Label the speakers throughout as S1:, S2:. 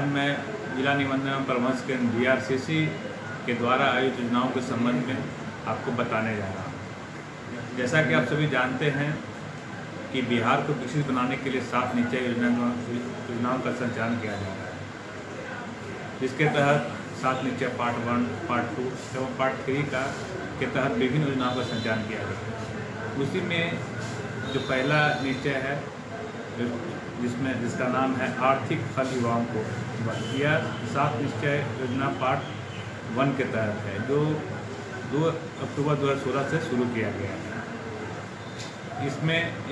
S1: आज मैं जिला निबंधन एवं परामर्श केंद्र BRCC के द्वारा आयोजित योजनाओं के संबंध में आपको बताने जा रहा हूँ। जैसा कि आप सभी जानते हैं कि बिहार को विकसित बनाने के लिए 7 निश्चय योजनाओं का संचालन किया जा रहा है, जिसके तहत 7 निश्चय पार्ट 1, पार्ट 2 एवं पार्ट 3 के तहत विभिन्न योजनाओं का संचालन किया जा रहा है। उसी में जो पहला निश्चय है जिसका नाम है आर्थिक फल युवाओं को, यह 7 निश्चय योजना पार्ट 1 के तहत है, जो 2 अक्टूबर 2016 से शुरू किया गया है।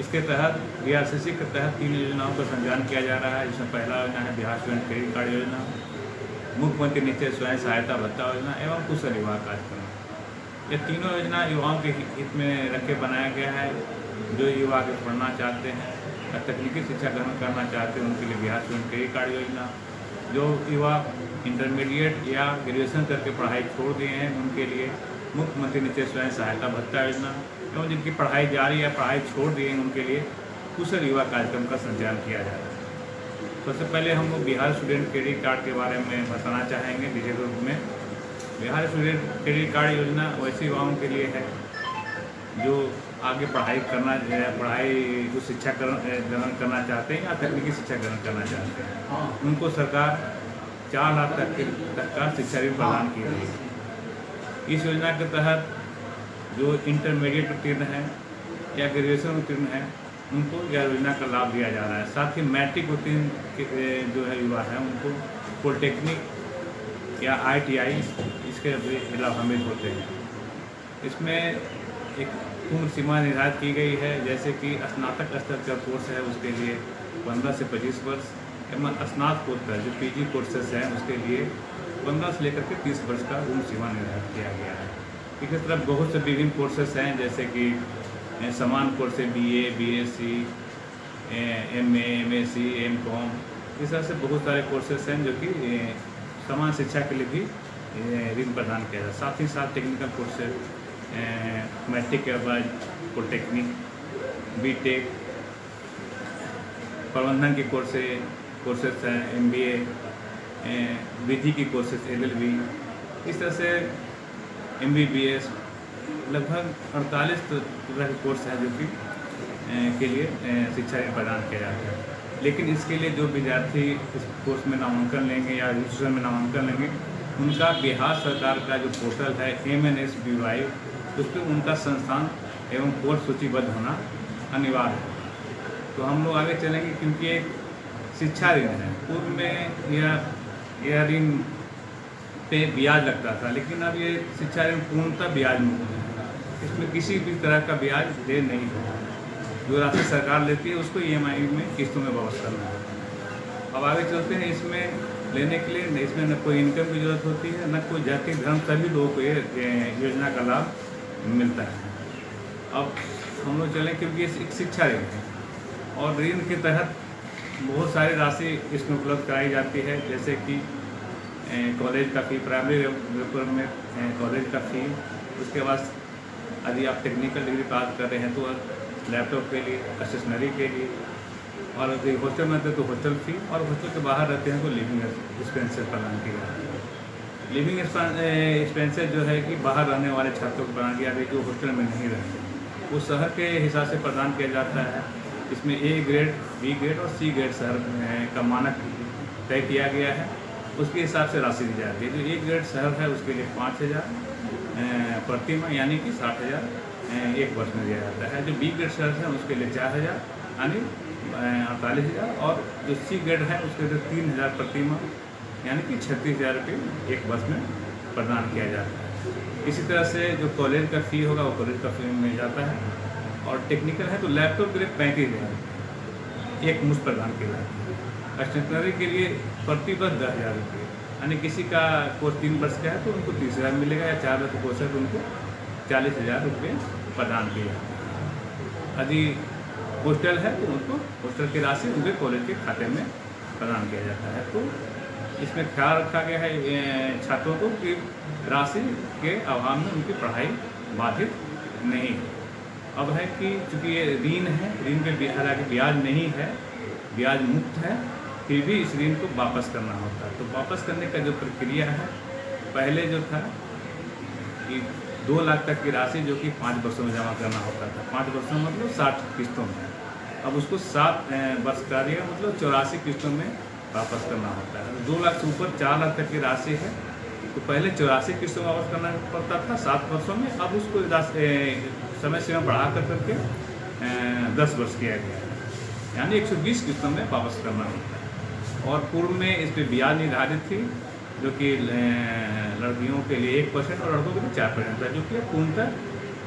S1: इसके तहत BRCC के तहत 3 योजनाओं का संचालन किया जा रहा है, जिसमें पहला योजना है बिहार स्टूडेंट क्रेडिट कार्ड योजना, मुख्यमंत्री निश्चय स्वयं सहायता भत्ता योजना एवं कुशल युवा कार्यक्रम। ये तीनों योजना युवाओं के हित में रख के बनाया गया है। जो युवा आगे पढ़ना चाहते हैं या तकनीकी शिक्षा ग्रहण करना चाहते हैं उनके लिए बिहार स्टूडेंट क्रेडिट कार्ड योजना, जो युवा इंटरमीडिएट या ग्रेजुएशन करके पढ़ाई छोड़ दिए हैं उनके लिए मुख्यमंत्री निश्चय स्वयं सहायता भत्ता योजना, एवं जिनकी पढ़ाई जारी या पढ़ाई छोड़ दिए हैं उनके लिए कुशल युवा कार्यक्रम का संचालन किया जा रहा है। सबसे पहले हम लोग बिहार स्टूडेंट क्रेडिट कार्ड के बारे में बताना चाहेंगे विशेष रूप में। बिहार स्टूडेंट क्रेडिट कार्ड योजना वैसे युवाओं के लिए है जो आगे पढ़ाई जो शिक्षा ग्रहण करना चाहते हैं या तकनीकी शिक्षा ग्रहण करना चाहते हैं, उनको सरकार 4 लाख तक का शिक्षा ऋण प्रदान की गई है। इस योजना के तहत जो इंटरमीडिएट उत्तीर्ण है या ग्रेजुएशन उत्तीर्ण है उनको यह योजना का लाभ दिया जा रहा है। साथ ही मैट्रिक उत्तीर्ण जो है युवा है उनको पॉलिटेक्निक या ITI इसके लाभान्वित होते हैं। इसमें एक उम्र सीमा निर्धारित की गई है, जैसे कि स्नातक स्तर का कोर्स है उसके लिए 15 से 25 वर्ष एवं स्नातकोत्तर जो PG कोर्सेस हैं उसके लिए 15 से लेकर के 30 वर्ष का उम्र सीमा निर्धारित किया गया है। इसी तरह बहुत से विभिन्न कोर्सेस हैं, जैसे कि समान course BA, BSc, MA, MSc, MCom, इस तरह से बहुत सारे कोर्सेस हैं जो कि समान शिक्षा के लिए भी ऋण प्रदान किया जाए। साथ ही साथ टेक्निकल कोर्सेज, मैट्रिक के बाद पॉलिटेक्निक, BTech, प्रबंधन के कोर्सेस हैं, MBA, विधि की कोर्सेस LLB, इस तरह से MBBS, लगभग 48 तरह के कोर्स हैं जो कि के लिए शिक्षा ऋण प्रदान किया जाता है। लेकिन इसके लिए जो विद्यार्थी इस कोर्स में नामांकन लेंगे या रजिस्ट्रेशन में नामांकन लेंगे उनका बिहार सरकार का जो पोर्टल है MNSBY, उस पर उनका संस्थान एवं कोर्स सूचीबद्ध होना अनिवार्य है। तो हम लोग आगे चलेंगे, क्योंकि एक शिक्षा ऋण है। पूर्व में यह ऋण पे ब्याज लगता था, लेकिन अब ये शिक्षा ऋण पूर्णतः ब्याज मुक्त है। इसमें किसी भी तरह का ब्याज दे नहीं होगा। जो राशि सरकार लेती है उसको EMI में किस्तों में वापस करना है। अब आगे चलते हैं। इसमें लेने के लिए इसमें न कोई इनकम की जरूरत होती है, न कोई जाति धर्म, सभी लोगों को ये योजना का लाभ मिलता है। अब हम लोग चलें, क्योंकि ये एक शिक्षा ऋण है और ऋण के तहत बहुत सारी राशि इसमें उपलब्ध कराई जाती है, जैसे कि कॉलेज का फी, प्राइमरी लेवल में कॉलेज का फी। उसके बाद यदि आप टेक्निकल डिग्री प्राप्त कर रहे हैं तो लैपटॉप के लिए, स्टेशनरी के लिए, और यदि हॉस्टल में रहते हैं तो हॉस्टल फी, और हॉस्टल के बाहर रहते हैं तो लिविंग एक्सपेंसेस प्रदान किया जाता है। लिविंग एक्सपेंसेस जो है कि बाहर रहने वाले छात्रों को प्रदान किया जाता है जो हॉस्टल में नहीं रहते, वो शहर के हिसाब से प्रदान किया जाता है। इसमें A ग्रेड, B ग्रेड और C ग्रेड शहर का मानक तय किया गया है, उसके हिसाब से राशि दी जाती है। जो A ग्रेड शहर है उसके लिए 5,000 प्रति माह यानी कि 60,000 एक वर्ष में दिया जाता है। जो B ग्रेड शहर है उसके लिए 4,000 यानी 48,000, और जो C ग्रेड है उसके लिए 3,000 प्रति माह यानी कि 36,000 रुपये एक वर्ष में प्रदान किया जाता है। इसी तरह से जो कॉलेज का फ़ी होगा वो कॉलेज का फी मिल जाता है, और टेक्निकल है तो लैपटॉप के लिए 35,000 एक मुश्त प्रदान किया जाता है। स्टेशनरी के लिए प्रति वर्ष 10,000 रुपये, यानी किसी का कोर्स 3 वर्ष का है तो उनको 30,000 मिलेगा, या 4 वर्ष का कोर्स है तो उनको 40,000 रुपये प्रदान किया जाता है। यदि हॉस्टल है तो उनको हॉस्टल की राशि उनके कॉलेज के खाते में प्रदान किया जाता है। तो इसमें ख्याल रखा गया है छात्रों को कि राशि के अभाव में उनकी पढ़ाई बाधित नहीं। अब है कि चूँकि ये ऋण है, ऋण पे हालांकि ब्याज नहीं है, ब्याज मुक्त है, फिर भी इस ऋण को वापस करना होता है। तो वापस करने का जो प्रक्रिया है, पहले जो था कि 2 लाख तक की राशि जो कि 5 वर्षों में जमा करना होता था। 5 वर्षों मतलब 60 किस्तों में। अब उसको 7 वर्ष कार्य मतलब 84 किस्तों में वापस करना होता है। 2 लाख से ऊपर 4 लाख तक की राशि है तो पहले 84 किस्तों में वापस करना पड़ता था 7 वर्षों में। अब उसको समय सीमा बढ़ा करके 10 वर्ष किया गया है, यानी 120 किस्तों में वापस करना होता है। और पूर्व में इस पर ब्याज निर्धारित थी जो कि लड़कियों के लिए 1% और लड़कों के लिए 4% था, जो कि पूर्णतः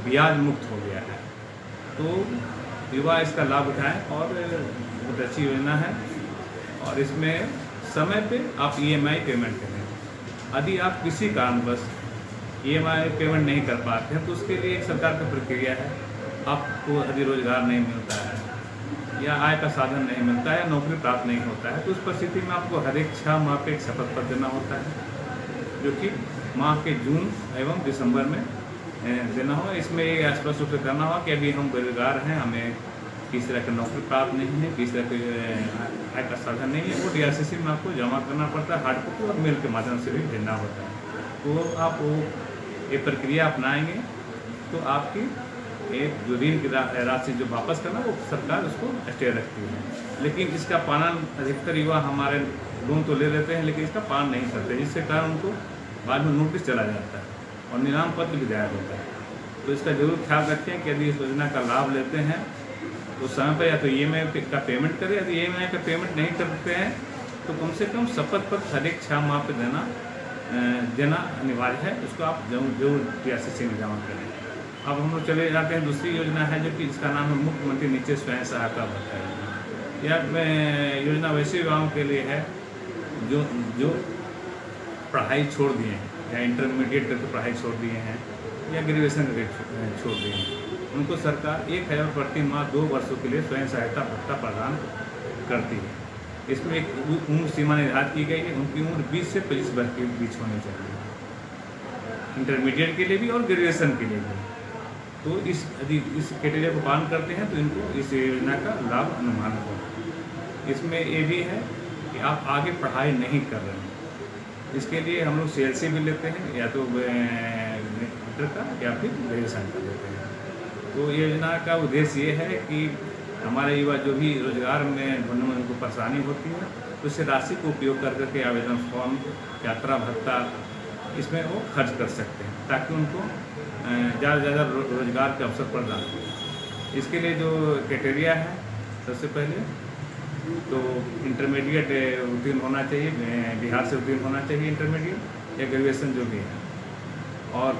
S1: ब्याज मुक्त हो गया है। तो युवा इसका लाभ उठाएं और बहुत अच्छी योजना है। और इसमें समय पे आप EMI पेमेंट करें। यदि आप किसी कारणवश EMI पेमेंट नहीं कर पाते हैं तो उसके लिए एक सरकार की प्रक्रिया है। आपको यदि रोजगार नहीं मिलता है या आय का साधन नहीं मिलता है, नौकरी प्राप्त नहीं होता है, तो उस परिस्थिति में आपको हर एक 6 माह पे एक शपथ पत्र देना होता है, जो कि माह के जून एवं दिसंबर में देना होगा। इसमें ये स्पष्ट रूप से करना होगा कि अभी हम बेरोजगार हैं, हमें किस तरह की नौकरी प्राप्त नहीं है, किस तरह के आय का साधन नहीं है, वो DRCC में आपको जमा करना पड़ता है, हार्ड कॉपी और मेल के माध्यम से भी देना होता है। तो आप वो ये प्रक्रिया अपनाएंगे तो आपकी एक जो ऋण की राशि जो वापस करना वो सरकार उसको स्टे रखती है। लेकिन इसका पालन अधिकतर युवा हमारे लोन तो ले लेते हैं लेकिन इसका पालन नहीं करते, जिसके कारण उनको बाद में नोटिस चला जाता है और नीलाम पत्र भी दायर होता है। तो इसका जरूर ख्याल रखें कि यदि इस योजना का लाभ लेते हैं तो समय पर या तो EMI का पेमेंट करें। यदि EMI का पेमेंट नहीं करते हैं तो कम से कम शपथ पत्र हर एक 6 माह पर देना अनिवार्य है। उसको आप जरूर DRCC में जमा करें। अब हम लोग चले जाते हैं दूसरी योजना है जो कि इसका नाम है मुख्यमंत्री निश्चित स्वयं सहायता भत्ता योजना। यह योजना वैसे युवाओं के लिए है जो पढ़ाई छोड़ दिए हैं या इंटरमीडिएट करके पढ़ाई छोड़ दिए हैं या ग्रेजुएशन करके छोड़ दिए हैं। उनको सरकार 1000 प्रति माह 2 वर्षों के लिए स्वयं सहायता भत्ता प्रदान करती है। इसमें एक उम्र सीमा निर्धारित की गई है, उनकी उम्र 20 से 25 वर्ष के बीच होनी चाहिए, इंटरमीडिएट के लिए भी और ग्रेजुएशन के लिए भी। तो यदि इस क्राइटेरिया को पालन करते हैं तो इनको इस योजना का लाभ अनुमान होगा। इसमें ये भी है कि आप आगे पढ़ाई नहीं कर रहे हैं, इसके लिए हम लोग CLC भी लेते हैं या तो इंटर का या फिर ग्रेजुएशन का लेते हैं। तो योजना का उद्देश्य ये है कि हमारे युवा जो भी रोजगार में ढूंढने में उनको परेशानी होती है तो इस राशि को उपयोग कर करके आवेदन फॉर्म, यात्रा भत्ता इसमें वो खर्च कर सकते हैं ताकि उनको ज़्यादा से ज़्यादा रोजगार के अवसर प्रदान हो। इसके लिए जो क्राइटेरिया है, सबसे पहले तो इंटरमीडिएट उत्तीर्ण होना चाहिए, बिहार से उत्तीर्ण होना चाहिए इंटरमीडिएट या ग्रेजुएशन जो भी है, और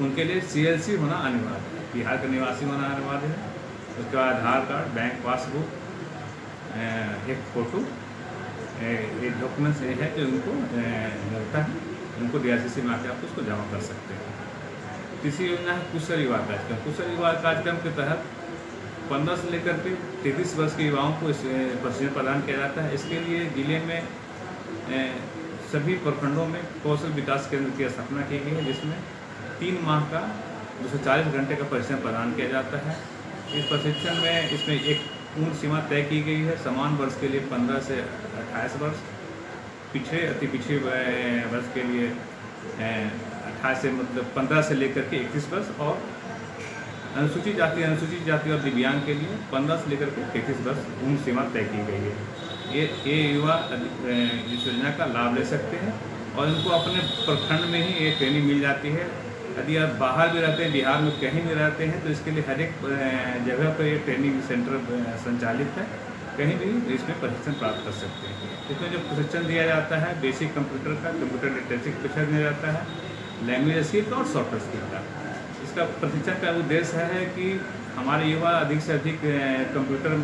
S1: उनके लिए CLC होना अनिवार्य है, बिहार का निवासी होना अनिवार्य है। उसके बाद आधार कार्ड, बैंक पासबुक, एक फ़ोटो, ये डॉक्यूमेंट्स ये है जो उनको मिलता है, उनको DRCC में आकर आप उसको जमा कर सकते हैं। तीसरी योजना है कुशल युवा कार्यक्रम। कुशल युवा कार्यक्रम के तहत 15 से लेकर के 33 वर्ष के युवाओं को इस प्रशिक्षण प्रदान किया जाता है। इसके लिए जिले में सभी प्रखंडों में कौशल विकास केंद्र की स्थापना की गई है, जिसमें 3 माह का 240 घंटे का प्रशिक्षण प्रदान किया जाता है। इस प्रशिक्षण में इसमें एक उम्र सीमा तय की गई है। समान वर्ष के लिए 15 से 28 वर्ष, पिछड़े अति पिछड़े वर्ष के लिए 28 से मतलब 15 से लेकर के 31 वर्ष, और अनुसूचित जाति और दिव्यांग के लिए 15 से लेकर के 33 वर्ष उम्र सीमा तय की गई है। ये युवा इस योजना का लाभ ले सकते हैं और इनको अपने प्रखंड में ही ये ट्रेनिंग मिल जाती है। यदि आप बाहर भी रहते हैं, बिहार में कहीं भी रहते हैं, तो इसके लिए हर एक जगह पर ये ट्रेनिंग सेंटर संचालित है, कहीं भी इसमें प्रशिक्षण प्राप्त कर सकते हैं। इसमें जो प्रशिक्षण दिया जाता है बेसिक कंप्यूटर का, कंप्यूटर लिटरेसी का प्रशिक्षण दिया जाता है, लैंग्वेज स्किल का और सॉफ्टवेयर स्किल का। इसका प्रशिक्षण का उद्देश्य है कि हमारे युवा अधिक से अधिक कंप्यूटर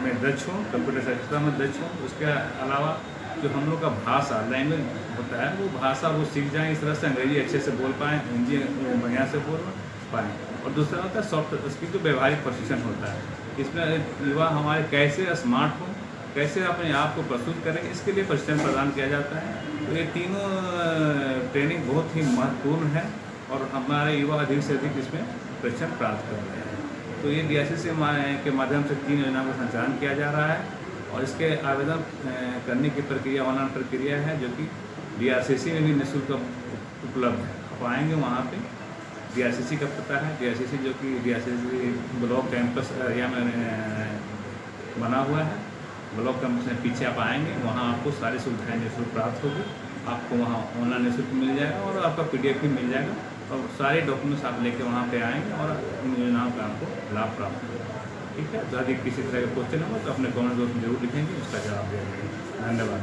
S1: में दक्ष हों, कंप्यूटर सक्षमता में दक्ष हों। उसके अलावा जो हम लोग का भाषा लैंग्वेज होता है वो भाषा वो सीख जाएँ, इस तरह से अंग्रेजी अच्छे से बोल पाएँ, हिंदी बढ़िया से बोल पाएँ। और दूसरा होता है सॉफ्ट स्किल, जो व्यवहारिक प्रशिक्षण होता है। इसमें युवा हमारे कैसे स्मार्ट हों, कैसे अपने आप को प्रस्तुत करें, इसके लिए प्रशिक्षण प्रदान किया जाता है। तो ये तीनों ट्रेनिंग बहुत ही महत्वपूर्ण है और हमारे युवा अधिक से अधिक इसमें प्रशिक्षण प्राप्त कर रहे हैं। तो ये DRCC के माध्यम से 3 योजनाओं का संचालन किया जा रहा है और इसके आवेदन करने की प्रक्रिया ऑनलाइन प्रक्रिया है, जो कि DRCC में भी निःशुल्क उपलब्ध है। आप आएंगे वहाँ पे DRCC का पता है, DRCC जो कि DRCC ब्लॉक कैंपस एरिया में बना हुआ है। ब्लॉक कैंपस में पीछे आप आएंगे, वहाँ आपको सारी सुविधाएं निःशुल्क प्राप्त होगी। आपको वहाँ ऑनलाइन निःशुल्क मिल जाएगा और आपका PDF भी मिल जाएगा, और सारे डॉक्यूमेंट्स आप लेके वहाँ पे आएंगे और इन योजनाओं का आपको लाभ प्राप्त होगा। ठीक है, तो यदि किसी तरह का क्वेश्चन होगा तो अपने कमेंट बॉक्स में जरूर लिखेंगे, उसका जवाब देंगे। धन्यवाद।